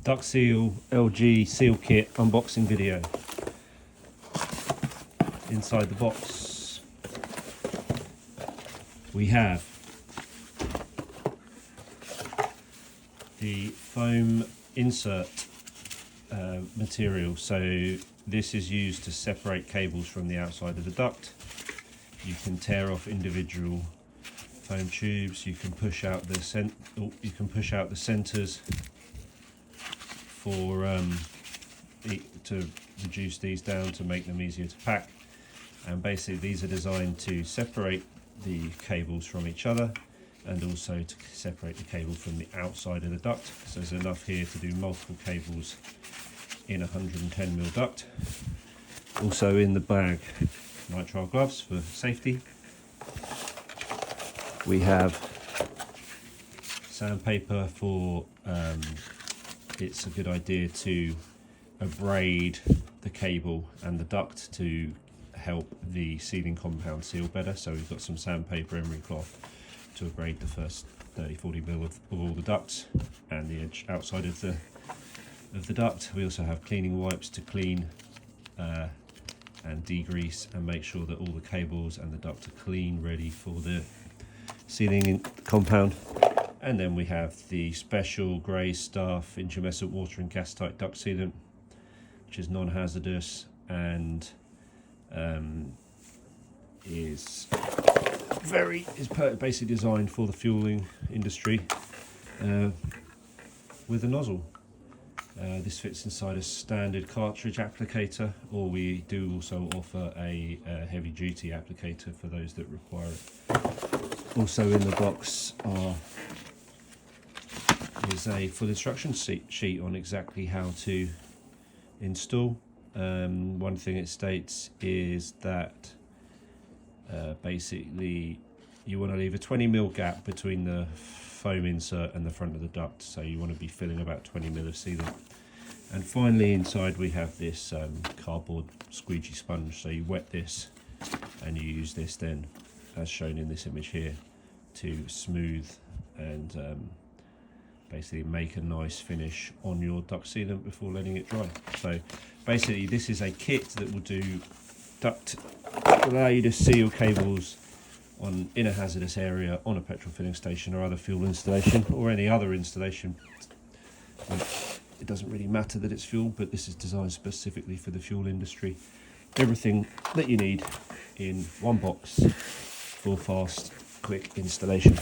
DuctSeal LG Seal Kit unboxing video. Inside the box we have the foam insert material. So this is used to separate cables from the outside of the duct. You can tear off individual foam tubes. You can push out the centers for to reduce these down to make them easier to pack. And basically these are designed to separate the cables from each other and also to separate the cable from the outside of the duct. So there's enough here to do multiple cables in 110mm duct. Also in the bag, nitrile gloves for safety. We have sandpaper for, it's a good idea to abrade the cable and the duct to help the sealing compound seal better. So we've got some sandpaper emery cloth to abrade the first 30-40mm of all the ducts and the edge outside of the duct. We also have cleaning wipes to clean and degrease and make sure that all the cables and the duct are clean, ready for the sealing compound. And then we have the special grey stuff intumescent water and gas tight duct sealant, which is non-hazardous and is basically designed for the fueling industry with a nozzle. This fits inside a standard cartridge applicator, or we do also offer a heavy duty applicator for those that require it. Also in the box is a full instruction sheet on exactly how to install. One thing it states is that basically you want to leave a 20mm gap between the foam insert and the front of the duct, so you want to be filling about 20mm of sealant. And finally inside we have this cardboard squeegee sponge, so you wet this and you use this then, as shown in this image here, to smooth and basically make a nice finish on your duct sealant before letting it dry. So basically this is a kit that will do duct, allow you to seal cables in a hazardous area on a petrol filling station or other fuel installation or any other installation. It doesn't really matter that it's fuel, but this is designed specifically for the fuel industry. Everything that you need in one box for fast, quick installation.